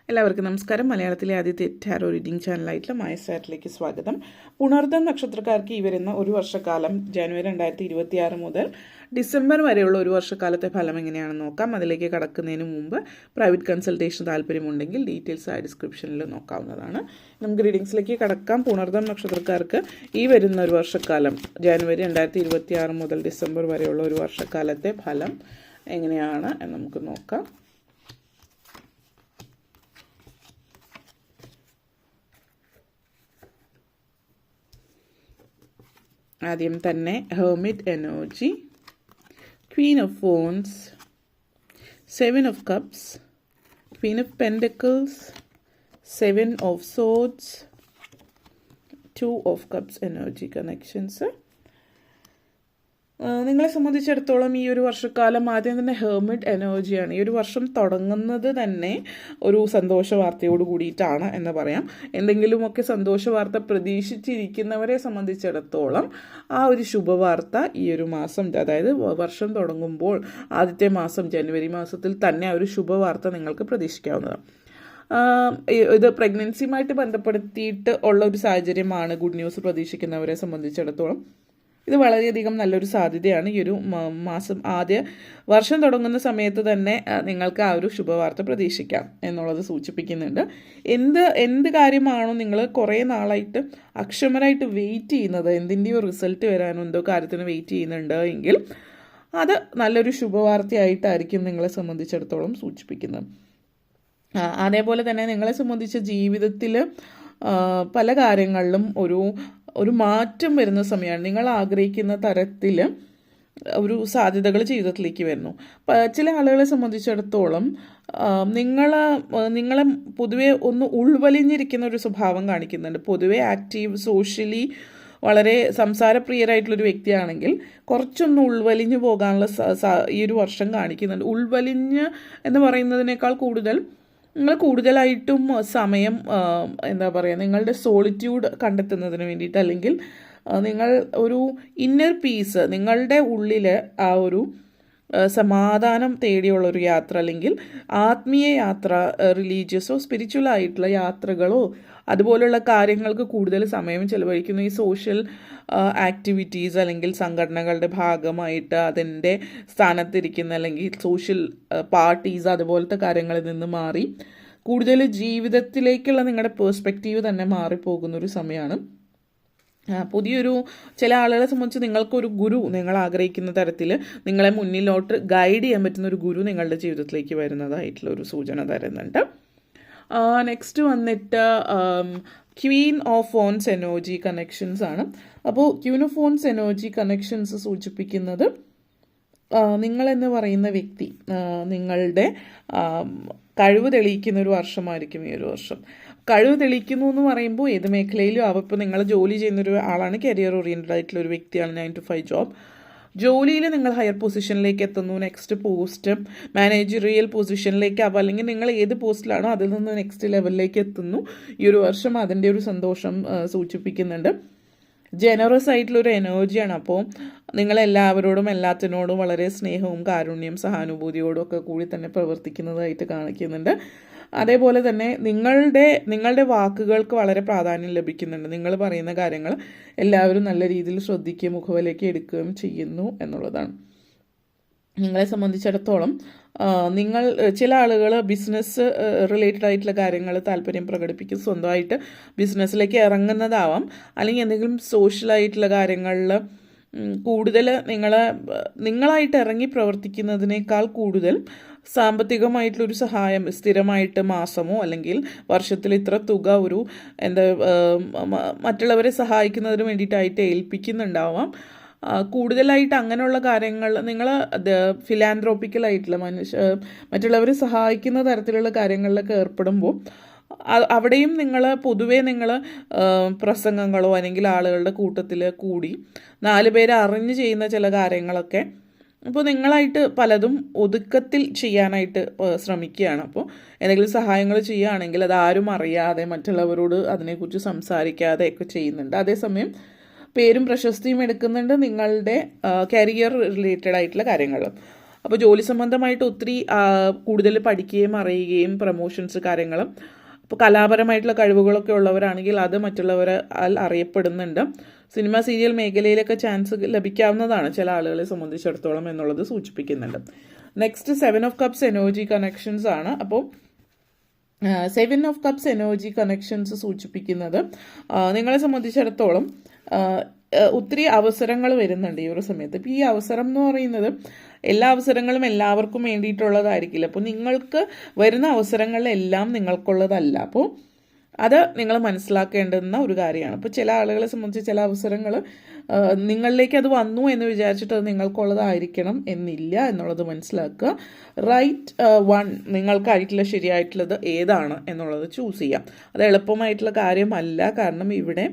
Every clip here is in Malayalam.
എല്ലാവർക്കും നമസ്കാരം. മലയാളത്തിലെ ആദ്യത്തെ ടാരോ റീഡിംഗ് ചാനലായിട്ടുള്ള മായസാറ്റിലേക്ക് സ്വാഗതം. പുണർദം നക്ഷത്രക്കാർക്ക് ഈ വരുന്ന ഒരു വർഷക്കാലം ജനുവരി 2026 മുതൽ ഡിസംബർ വരെയുള്ള ഒരു വർഷക്കാലത്തെ ഫലം എങ്ങനെയാണെന്ന് നോക്കാം. അതിലേക്ക് കടക്കുന്നതിന് മുമ്പ് പ്രൈവറ്റ് കൺസൾട്ടേഷൻ താല്പര്യമുണ്ടെങ്കിൽ ഡീറ്റെയിൽസ് ആ ഡിസ്ക്രിപ്ഷനിൽ നോക്കാവുന്നതാണ്. നമുക്ക് റീഡിങ്സിലേക്ക് കടക്കാം. പുണർദം നക്ഷത്രക്കാർക്ക് ഈ വരുന്ന ഒരു വർഷക്കാലം ജനുവരി 2026 മുതൽ ഡിസംബർ വരെയുള്ള ഒരു വർഷക്കാലത്തെ ഫലം എങ്ങനെയാണ് എന്ന് നമുക്ക് നോക്കാം. ആദ്യം തന്നെ hermit energy, Queen of phones, 7 of cups, Queen of pentacles, 7 of swords, 2 of cups energy connections. നിങ്ങളെ സംബന്ധിച്ചിടത്തോളം ഈ ഒരു വർഷക്കാലം ആദ്യം തന്നെ ഹെർമിറ്റ് എനർജിയാണ്. ഈ ഒരു വർഷം തുടങ്ങുന്നത് തന്നെ ഒരു സന്തോഷ വാർത്തയോട് കൂടിയിട്ടാണ് എന്ന് പറയാം. എന്തെങ്കിലുമൊക്കെ സന്തോഷ വാർത്ത പ്രതീക്ഷിച്ചിരിക്കുന്നവരെ സംബന്ധിച്ചിടത്തോളം ആ ഒരു ശുഭവാർത്ത ഈ ഒരു മാസം, അതായത് വർഷം തുടങ്ങുമ്പോൾ ആദ്യത്തെ മാസം ജനുവരി മാസത്തിൽ തന്നെ ആ ഒരു ശുഭവാർത്ത നിങ്ങൾക്ക് പ്രതീക്ഷിക്കാവുന്നതാണ്. ഇത് പ്രഗ്നൻസിയുമായിട്ട് ബന്ധപ്പെടുത്തിയിട്ട് ഉള്ള ഒരു സാഹചര്യമാണ് ഗുഡ് ന്യൂസ് പ്രതീക്ഷിക്കുന്നവരെ സംബന്ധിച്ചിടത്തോളം. ഇത് വളരെയധികം നല്ലൊരു സാധ്യതയാണ്. ഈ ഒരു മാസം ആദ്യ വർഷം തുടങ്ങുന്ന സമയത്ത് തന്നെ നിങ്ങൾക്ക് ആ ഒരു ശുഭവാർത്ത പ്രതീക്ഷിക്കാം എന്നുള്ളത് സൂചിപ്പിക്കുന്നുണ്ട്. എന്ത് കാര്യമാണോ നിങ്ങൾ കുറേ നാളായിട്ട് അക്ഷമരായിട്ട് വെയിറ്റ് ചെയ്യുന്നത്, എന്തിൻ്റെയോ റിസൾട്ട് വരാനോ എന്തോ കാര്യത്തിന് വെയിറ്റ് ചെയ്യുന്നുണ്ട് എങ്കിൽ അത് നല്ലൊരു ശുഭവാർത്തയായിട്ടായിരിക്കും നിങ്ങളെ സംബന്ധിച്ചിടത്തോളം സൂചിപ്പിക്കുന്നത്. അതേപോലെ തന്നെ നിങ്ങളെ സംബന്ധിച്ച ജീവിതത്തിൽ പല കാര്യങ്ങളിലും ഒരു മാറ്റം വരുന്ന സമയമാണ്. നിങ്ങൾ ആഗ്രഹിക്കുന്ന തരത്തിൽ ഒരു സാധ്യതകൾ ജീവിതത്തിലേക്ക് വരുന്നു. ചില ആളുകളെ സംബന്ധിച്ചിടത്തോളം നിങ്ങളെ പൊതുവെ ഒന്ന് ഉൾവലിഞ്ഞിരിക്കുന്ന ഒരു സ്വഭാവം കാണിക്കുന്നുണ്ട്. പൊതുവെ ആക്റ്റീവ്, സോഷ്യലി വളരെ സംസാരപ്രിയരായിട്ടുള്ളൊരു വ്യക്തിയാണെങ്കിൽ കുറച്ചൊന്ന് ഉൾവലിഞ്ഞു പോകാനുള്ള ഈ ഒരു വർഷം കാണിക്കുന്നുണ്ട്. ഉൾവലിഞ്ഞ് എന്ന് പറയുന്നതിനേക്കാൾ നിങ്ങൾ കൂടുതലായിട്ടും സമയം നിങ്ങളുടെ സോളിറ്റ്യൂഡ് കണ്ടെത്തുന്നതിന് വേണ്ടിയിട്ട്, അല്ലെങ്കിൽ നിങ്ങൾ ഒരു ഇന്നർ പീസ്, നിങ്ങളുടെ ഉള്ളിൽ ആ ഒരു സമാധാനം തേടിയുള്ളൊരു യാത്ര, അല്ലെങ്കിൽ ആത്മീയ യാത്ര, റിലീജിയസോ സ്പിരിച്വൽ ആയിട്ടുള്ള യാത്രകളോ അതുപോലുള്ള കാര്യങ്ങൾക്ക് കൂടുതൽ സമയം ചെലവഴിക്കുന്നു. ഈ സോഷ്യൽ ആക്ടിവിറ്റീസ് അല്ലെങ്കിൽ സംഘടനകളുടെ ഭാഗമായിട്ട് അതിൻ്റെ സ്ഥാനത്തിരിക്കുന്ന, അല്ലെങ്കിൽ സോഷ്യൽ പാർട്ടീസ് അതുപോലത്തെ കാര്യങ്ങളിൽ നിന്ന് മാറി കൂടുതൽ ജീവിതത്തിലേക്കുള്ള നിങ്ങളുടെ പേഴ്സ്പെക്റ്റീവ് തന്നെ മാറിപ്പോകുന്നൊരു സമയമാണ്. ചില ആളുകളെ സംബന്ധിച്ച് നിങ്ങൾക്കൊരു ഗുരു, നിങ്ങൾ ആഗ്രഹിക്കുന്ന തരത്തിൽ നിങ്ങളെ മുന്നിലോട്ട് ഗൈഡ് ചെയ്യാൻ പറ്റുന്ന ഒരു ഗുരു നിങ്ങളുടെ ജീവിതത്തിലേക്ക് വരുന്നതായിട്ടുള്ള ഒരു സൂചന തരുന്നുണ്ട്. നെക്സ്റ്റ് വന്നിട്ട് Queen of phones energy connections ആണ്. അപ്പോൾ Queen of phones energy connections സൂചിപ്പിക്കുന്നത് നിങ്ങളെന്ന് പറയുന്ന വ്യക്തി നിങ്ങളുടെ കഴിവ് തെളിയിക്കുന്ന ഒരു വർഷമായിരിക്കും ഈ ഒരു വർഷം. കഴിവ് തെളിയിക്കുന്നു എന്ന് പറയുമ്പോൾ ഏത് മേഖലയിലും ആവും. ഇപ്പോൾ നിങ്ങൾ ജോലി ചെയ്യുന്നൊരു ആളാണ്, കരിയർ ഓറിയൻറ്റഡ് ആയിട്ടുള്ള ഒരു വ്യക്തിയാണ്, 9 to 5 ജോബ്. ജോലിയിൽ നിങ്ങൾ ഹയർ പൊസിഷനിലേക്ക് എത്തുന്നു, നെക്സ്റ്റ് പോസ്റ്റ് മാനേജറിയൽ പൊസിഷനിലേക്ക് ആവാം, അല്ലെങ്കിൽ നിങ്ങൾ ഏത് പോസ്റ്റിലാണോ അതിൽ നിന്ന് നെക്സ്റ്റ് ലെവലിലേക്ക് എത്തുന്നു. ഈ ഒരു വർഷം അതിൻ്റെ ഒരു സന്തോഷം സൂചിപ്പിക്കുന്നുണ്ട്. ജനറസ് ആയിട്ടുള്ളൊരു എനർജിയാണ്. അപ്പോൾ നിങ്ങളെല്ലാവരോടും എല്ലാത്തിനോടും വളരെ സ്നേഹവും കാരുണ്യം സഹാനുഭൂതിയോടും ഒക്കെ കൂടി തന്നെ പ്രവർത്തിക്കുന്നതായിട്ട് കാണിക്കുന്നുണ്ട്. അതേപോലെ തന്നെ നിങ്ങളുടെ വാക്കുകൾക്ക് വളരെ പ്രാധാന്യം ലഭിക്കുന്നുണ്ട്. നിങ്ങൾ പറയുന്ന കാര്യങ്ങൾ എല്ലാവരും നല്ല രീതിയിൽ ശ്രദ്ധിക്കുകയും മുഖവിലേക്ക് എടുക്കുകയും ചെയ്യുന്നു എന്നുള്ളതാണ്. നിങ്ങളെ സംബന്ധിച്ചിടത്തോളം ചില ആളുകൾ ബിസിനസ് റിലേറ്റഡ് ആയിട്ടുള്ള കാര്യങ്ങൾ താല്പര്യം പ്രകടിപ്പിക്കും, സ്വന്തമായിട്ട് ബിസിനസ്സിലേക്ക് ഇറങ്ങുന്നതാവാം, അല്ലെങ്കിൽ എന്തെങ്കിലും സോഷ്യലായിട്ടുള്ള കാര്യങ്ങളിൽ കൂടുതൽ നിങ്ങളായിട്ട് ഇറങ്ങി പ്രവർത്തിക്കുന്നതിനേക്കാൾ കൂടുതൽ സാമ്പത്തികമായിട്ടുള്ളൊരു സഹായം സ്ഥിരമായിട്ട് മാസമോ അല്ലെങ്കിൽ വർഷത്തിൽ ഇത്ര തുക മറ്റുള്ളവരെ സഹായിക്കുന്നതിന് വേണ്ടിയിട്ടായിട്ട് ഏൽപ്പിക്കുന്നുണ്ടാവാം. കൂടുതലായിട്ട് അങ്ങനെയുള്ള കാര്യങ്ങൾ നിങ്ങൾ ഫിലാന്ത്രോപ്പിക്കലായിട്ടുള്ള മറ്റുള്ളവരെ സഹായിക്കുന്ന തരത്തിലുള്ള കാര്യങ്ങളിലൊക്കെ ഏർപ്പെടുമ്പോൾ അവിടെയും പൊതുവേ നിങ്ങൾ പ്രസംഗങ്ങളോ അല്ലെങ്കിൽ ആളുകളുടെ കൂട്ടത്തിൽ കൂടി 4 പേര് അറിഞ്ഞ് ചെയ്യുന്ന ചില കാര്യങ്ങളൊക്കെ അപ്പോൾ നിങ്ങളായിട്ട് പലതും ഒതുക്കത്തിൽ ചെയ്യാനായിട്ട് ശ്രമിക്കുകയാണ്. അപ്പോൾ എന്തെങ്കിലും സഹായങ്ങൾ ചെയ്യുകയാണെങ്കിൽ അത് ആരും അറിയാതെ മറ്റുള്ളവരോട് അതിനെക്കുറിച്ച് സംസാരിക്കാതെ ഒക്കെ ചെയ്യുന്നുണ്ട്. അതേസമയം പേരും പ്രശസ്തിയും എടുക്കുന്നുണ്ട് നിങ്ങളുടെ കരിയർ റിലേറ്റഡ് ആയിട്ടുള്ള കാര്യങ്ങൾ. അപ്പോൾ ജോലി സംബന്ധമായിട്ട് ഒത്തിരി കൂടുതൽ പഠിക്കുകയും അറിയുകയും പ്രൊമോഷൻസ് കാര്യങ്ങളും, അപ്പോൾ കലാപരമായിട്ടുള്ള കഴിവുകളൊക്കെ ഉള്ളവരാണെങ്കിൽ അത് മറ്റുള്ളവരാൽ അറിയപ്പെടുന്നുണ്ട്. സിനിമ സീരിയൽ മേഖലയിലൊക്കെ ചാൻസ് ലഭിക്കാവുന്നതാണ് ചില ആളുകളെ സംബന്ധിച്ചിടത്തോളം എന്നുള്ളത് സൂചിപ്പിക്കുന്നുണ്ട്. Next 7 of cups energy connections ആണ്. അപ്പോൾ 7 ഓഫ് കപ്സ് എനർജി കണക്ഷൻസ് സൂചിപ്പിക്കുന്നത് നിങ്ങളെ സംബന്ധിച്ചിടത്തോളം ഒത്തിരി അവസരങ്ങൾ വരുന്നുണ്ട് ഈ ഒരു സമയത്ത്. ഇപ്പോൾ ഈ അവസരം എന്ന് പറയുന്നത് എല്ലാ അവസരങ്ങളും എല്ലാവർക്കും വേണ്ടിയിട്ടുള്ളതായിരിക്കില്ല. അപ്പോൾ നിങ്ങൾക്ക് വരുന്ന അവസരങ്ങളിലെല്ലാം നിങ്ങൾക്കുള്ളതല്ല. അപ്പോൾ അത് നിങ്ങൾ മനസ്സിലാക്കേണ്ടുന്ന ഒരു കാര്യമാണ്. അപ്പോൾ ചില ആളുകളെ സംബന്ധിച്ച് ചില അവസരങ്ങൾ നിങ്ങളിലേക്ക് അത് വന്നു എന്ന് വിചാരിച്ചിട്ട് അത് നിങ്ങൾക്കുള്ളതായിരിക്കണം എന്നില്ല എന്നുള്ളത് മനസ്സിലാക്കുക. റൈറ്റ് വൺ നിങ്ങൾക്കായിട്ടുള്ള ശരിയായിട്ടുള്ളത് ഏതാണ് എന്നുള്ളത് ചൂസ് ചെയ്യാം. അത് എളുപ്പമായിട്ടുള്ള കാര്യമല്ല. കാരണം ഇവിടെ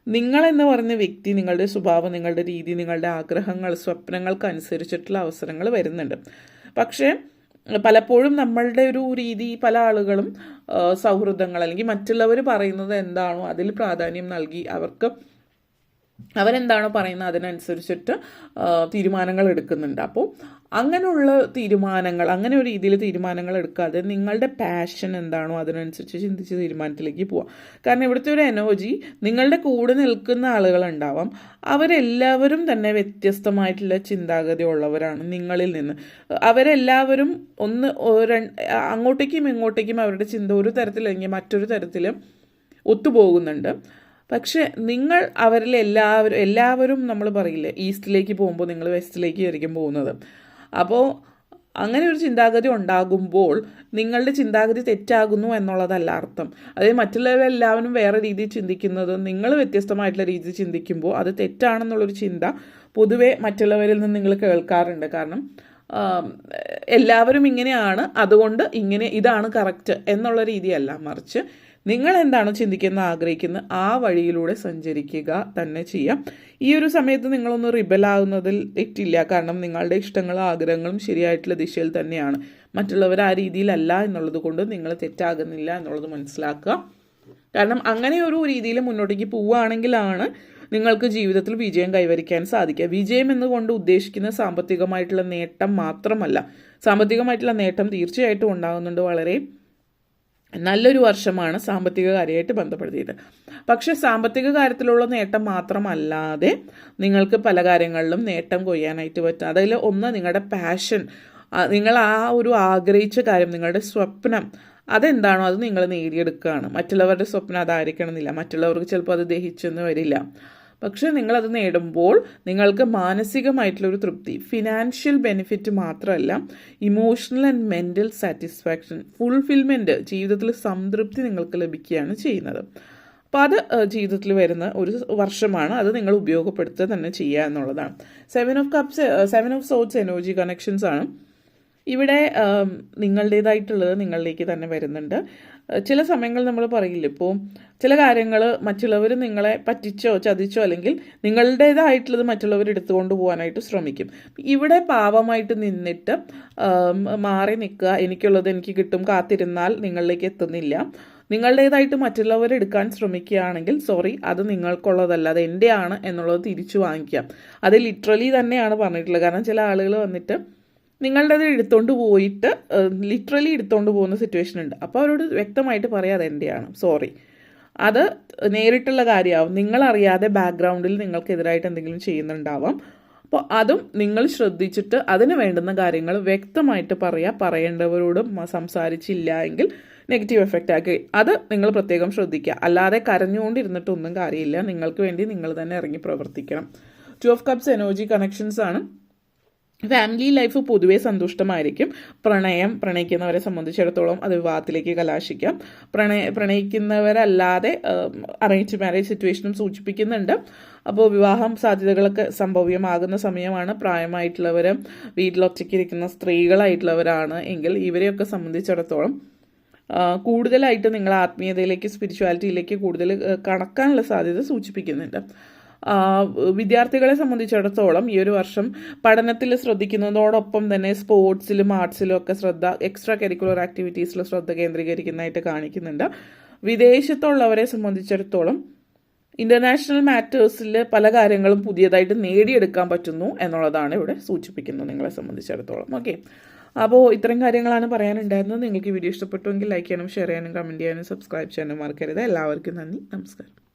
നിങ്ങളെന്ന് പറയുന്ന വ്യക്തി, നിങ്ങളുടെ സ്വഭാവം, നിങ്ങളുടെ രീതി, നിങ്ങളുടെ ആഗ്രഹങ്ങൾ, സ്വപ്നങ്ങൾക്കനുസരിച്ചിട്ടുള്ള അവസരങ്ങൾ വരുന്നുണ്ട്. പക്ഷേ പലപ്പോഴും നമ്മളുടെ ഒരു രീതി, പല ആളുകളും സൗഹൃദങ്ങൾ അല്ലെങ്കിൽ മറ്റുള്ളവർ പറയുന്നത് എന്താണോ അതിൽ പ്രാധാന്യം നൽകി അവരെന്താണോ പറയുന്നത് അതിനനുസരിച്ചിട്ട് തീരുമാനങ്ങൾ എടുക്കുന്നുണ്ട്. അപ്പോൾ അങ്ങനെയുള്ള തീരുമാനങ്ങൾ, അങ്ങനെ ഒരു രീതിയിൽ തീരുമാനങ്ങൾ എടുക്കാതെ നിങ്ങളുടെ പാഷൻ എന്താണോ അതിനനുസരിച്ച് ചിന്തിച്ച് തീരുമാനത്തിലേക്ക് പോവാം. കാരണം ഇവിടുത്തെ ഒരു എനർജി, നിങ്ങളുടെ കൂടെ നിൽക്കുന്ന ആളുകളുണ്ടാവാം, അവരെല്ലാവരും തന്നെ വ്യത്യസ്തമായിട്ടുള്ള ചിന്താഗതി ഉള്ളവരാണ് നിങ്ങളിൽ നിന്ന്. അവരെല്ലാവരും അങ്ങോട്ടേക്കും ഇങ്ങോട്ടേക്കും അവരുടെ ചിന്ത ഒരു തരത്തിലല്ലെങ്കിൽ മറ്റൊരു തരത്തിൽ ഒത്തുപോകുന്നുണ്ട്. പക്ഷെ നിങ്ങൾ അവരിൽ എല്ലാവരും നമ്മൾ പറയില്ലേ, ഈസ്റ്റിലേക്ക് പോകുമ്പോൾ നിങ്ങൾ വെസ്റ്റിലേക്ക് ആയിരിക്കും പോകുന്നത്. അപ്പോൾ അങ്ങനെ ഒരു ചിന്താഗതി ഉണ്ടാകുമ്പോൾ നിങ്ങളുടെ ചിന്താഗതി തെറ്റാകുന്നു എന്നുള്ളതല്ല അർത്ഥം. അതായത് മറ്റുള്ളവരെല്ലാവരും വേറെ രീതിയിൽ ചിന്തിക്കുന്നത് നിങ്ങൾ വ്യത്യസ്തമായിട്ടുള്ള രീതിയിൽ ചിന്തിക്കുമ്പോൾ അത് തെറ്റാണെന്നുള്ളൊരു ചിന്ത പൊതുവെ മറ്റുള്ളവരിൽ നിന്ന് നിങ്ങൾ കേൾക്കാറുണ്ട്. കാരണം എല്ലാവരും ഇങ്ങനെയാണ്, അതുകൊണ്ട് ഇതാണ് കറക്റ്റ് എന്നുള്ള രീതിയല്ല, മറിച്ച് നിങ്ങൾ എന്താണോ ചിന്തിക്കുന്ന ആഗ്രഹിക്കുന്ന ആ വഴിയിലൂടെ സഞ്ചരിക്കുക തന്നെ ചെയ്യാം. ഈ ഒരു സമയത്ത് നിങ്ങളൊന്ന് റിബലാകുന്നതിൽ തെറ്റില്ല. കാരണം നിങ്ങളുടെ ഇഷ്ടങ്ങളും ആഗ്രഹങ്ങളും ശരിയായിട്ടുള്ള ദിശയിൽ തന്നെയാണ്. മറ്റുള്ളവർ ആ രീതിയിലല്ല എന്നുള്ളത് കൊണ്ട് നിങ്ങൾ തെറ്റാകുന്നില്ല എന്നുള്ളത് മനസ്സിലാക്കുക. കാരണം അങ്ങനെ ഒരു രീതിയിൽ മുന്നോട്ടേക്ക് പോവുകയാണെങ്കിലാണ് നിങ്ങൾക്ക് ജീവിതത്തിൽ വിജയം കൈവരിക്കാൻ സാധിക്കുക. വിജയം എന്നുകൊണ്ട് ഉദ്ദേശിക്കുന്ന സാമ്പത്തികമായിട്ടുള്ള നേട്ടം മാത്രമല്ല. സാമ്പത്തികമായിട്ടുള്ള നേട്ടം തീർച്ചയായിട്ടും ഉണ്ടാകുന്നുണ്ട്. വളരെ നല്ലൊരു വർഷമാണ് സാമ്പത്തിക കാര്യമായിട്ട് ബന്ധപ്പെടുത്തിയിട്ട്. പക്ഷേ സാമ്പത്തിക കാര്യത്തിലുള്ള നേട്ടം മാത്രമല്ലാതെ നിങ്ങൾക്ക് പല കാര്യങ്ങളിലും നേട്ടം കൊയ്യാനായിട്ട് പറ്റും. അതിൽ ഒന്ന് നിങ്ങളുടെ പാഷൻ, നിങ്ങൾ ആ ഒരു ആഗ്രഹിച്ച കാര്യം, നിങ്ങളുടെ സ്വപ്നം അതെന്താണോ അത് നിങ്ങൾ നേടിയെടുക്കുകയാണ്. മറ്റുള്ളവരുടെ സ്വപ്നം അതായിരിക്കണമെന്നില്ല. മറ്റുള്ളവർക്ക് ചിലപ്പോൾ അത് ദഹിച്ചെന്ന് വരില്ല. പക്ഷെ നിങ്ങളത് നേടുമ്പോൾ നിങ്ങൾക്ക് മാനസികമായിട്ടുള്ളൊരു തൃപ്തി, ഫിനാൻഷ്യൽ ബെനിഫിറ്റ് മാത്രമല്ല, emotional and mental satisfaction, fulfilment, ജീവിതത്തിൽ സംതൃപ്തി നിങ്ങൾക്ക് ലഭിക്കുകയാണ് ചെയ്യുന്നത്. അപ്പോൾ അത് ജീവിതത്തിൽ വരുന്ന ഒരു വർഷമാണ്. അത് നിങ്ങൾ ഉപയോഗപ്പെടുത്തുക തന്നെ ചെയ്യുക എന്നുള്ളതാണ്. 7 ഓഫ് സോർട്സ് എനർജി കണക്ഷൻസ് ആണ്. ഇവിടെ നിങ്ങളുടേതായിട്ടുള്ളത് നിങ്ങളിലേക്ക് തന്നെ വരുന്നുണ്ട്. ചില സമയങ്ങൾ നമ്മൾ പറയില്ല, ഇപ്പോൾ ചില കാര്യങ്ങൾ മറ്റുള്ളവർ നിങ്ങളെ പറ്റിച്ചോ ചതിച്ചോ അല്ലെങ്കിൽ നിങ്ങളുടേതായിട്ടുള്ളത് മറ്റുള്ളവർ എടുത്തുകൊണ്ട് പോകാനായിട്ട് ശ്രമിക്കും. ഇവിടെ പാവമായിട്ട് നിന്നിട്ട് മാറി നിൽക്കുക, എനിക്കുള്ളത് എനിക്ക് കിട്ടും, കാത്തിരുന്നാൽ നിങ്ങളിലേക്ക് എത്തുന്നില്ല. നിങ്ങളുടേതായിട്ട് മറ്റുള്ളവർ എടുക്കാൻ ശ്രമിക്കുകയാണെങ്കിൽ സോറി, അത് നിങ്ങൾക്കുള്ളതല്ല, അത് എൻ്റെയാണ് എന്നുള്ളത് തിരിച്ചു വാങ്ങിക്കാം. അത് ലിറ്ററലി തന്നെയാണ് പറഞ്ഞിട്ടുള്ളത്. കാരണം ചില ആളുകൾ വന്നിട്ട് നിങ്ങളുടേത് എടുത്തുകൊണ്ട് പോയിട്ട് ലിറ്ററലി എടുത്തുകൊണ്ട് പോകുന്ന സിറ്റുവേഷൻ ഉണ്ട്. അപ്പോൾ അവരോട് വ്യക്തമായിട്ട് പറയാം അത് എൻ്റെയാണ്, സോറി. അത് നേരിട്ടുള്ള കാര്യമാവും. നിങ്ങളറിയാതെ ബാക്ക്ഗ്രൗണ്ടിൽ നിങ്ങൾക്കെതിരായിട്ട് എന്തെങ്കിലും ചെയ്യുന്നുണ്ടാവാം. അപ്പോൾ അതും നിങ്ങൾ ശ്രദ്ധിച്ചിട്ട് അതിന് വേണ്ടുന്ന കാര്യങ്ങൾ വ്യക്തമായിട്ട് പറയേണ്ടവരോടും സംസാരിച്ചില്ല എങ്കിൽ നെഗറ്റീവ് എഫക്റ്റ് ആക്കി. അത് നിങ്ങൾ പ്രത്യേകം ശ്രദ്ധിക്കുക. അല്ലാതെ കരഞ്ഞുകൊണ്ടിരുന്നിട്ടൊന്നും കാര്യമില്ല. നിങ്ങൾക്ക് വേണ്ടി നിങ്ങൾ തന്നെ ഇറങ്ങി പ്രവർത്തിക്കണം. 2 ഓഫ് കപ്സ് എനർജി കണക്ഷൻസ് ആണ്. ഫാമിലി ലൈഫ് പൊതുവെ സന്തുഷ്ടമായിരിക്കും. പ്രണയിക്കുന്നവരെ സംബന്ധിച്ചിടത്തോളം അത് വിവാഹത്തിലേക്ക് കലാശിക്കാം. പ്രണയിക്കുന്നവരല്ലാതെ അറേഞ്ച് മാരേജ് സിറ്റുവേഷനും സൂചിപ്പിക്കുന്നുണ്ട്. അപ്പോൾ വിവാഹം സാധ്യതകളൊക്കെ സംഭവ്യമാകുന്ന സമയമാണ്. പ്രായമായിട്ടുള്ളവർ, വീട്ടിലൊറ്റയ്ക്കിരിക്കുന്ന സ്ത്രീകളായിട്ടുള്ളവരാണ് എങ്കിൽ ഇവരെയൊക്കെ സംബന്ധിച്ചിടത്തോളം കൂടുതലായിട്ട് നിങ്ങൾ ആത്മീയതയിലേക്ക്, സ്പിരിച്വാലിറ്റിയിലേക്ക് കൂടുതൽ കടക്കാനുള്ള സാധ്യത സൂചിപ്പിക്കുന്നുണ്ട്. വിദ്യാർത്ഥികളെ സംബന്ധിച്ചിടത്തോളം ഈ ഒരു വർഷം പഠനത്തിൽ ശ്രദ്ധിക്കുന്നതോടൊപ്പം തന്നെ സ്പോർട്സിലും ആർട്സിലും ഒക്കെ എക്സ്ട്രാ കരിക്കുലർ ആക്ടിവിറ്റീസിൽ ശ്രദ്ധ കേന്ദ്രീകരിക്കുന്നതായിട്ട് കാണിക്കുന്നുണ്ട്. വിദേശത്തുള്ളവരെ സംബന്ധിച്ചിടത്തോളം ഇൻ്റർനാഷണൽ മാറ്റേഴ്സിൽ പല കാര്യങ്ങളും പുതിയതായിട്ട് നേടിയെടുക്കാൻ പറ്റുന്നു എന്നുള്ളതാണ് ഇവിടെ സൂചിപ്പിക്കുന്നത് നിങ്ങളെ സംബന്ധിച്ചിടത്തോളം. ഓക്കെ, അപ്പോൾ ഇത്തരം കാര്യങ്ങളാണ് പറയാനുണ്ടായിരുന്നത്. നിങ്ങൾക്ക് ഈ വീഡിയോ ഇഷ്ടപ്പെട്ടുവെങ്കിൽ ലൈക്ക് ചെയ്യാനും ഷെയർ ചെയ്യാനും കമൻറ്റ് ചെയ്യാനും സബ്സ്ക്രൈബ് ചെയ്യാനും മറക്കരുത്. എല്ലാവർക്കും നന്ദി, നമസ്കാരം.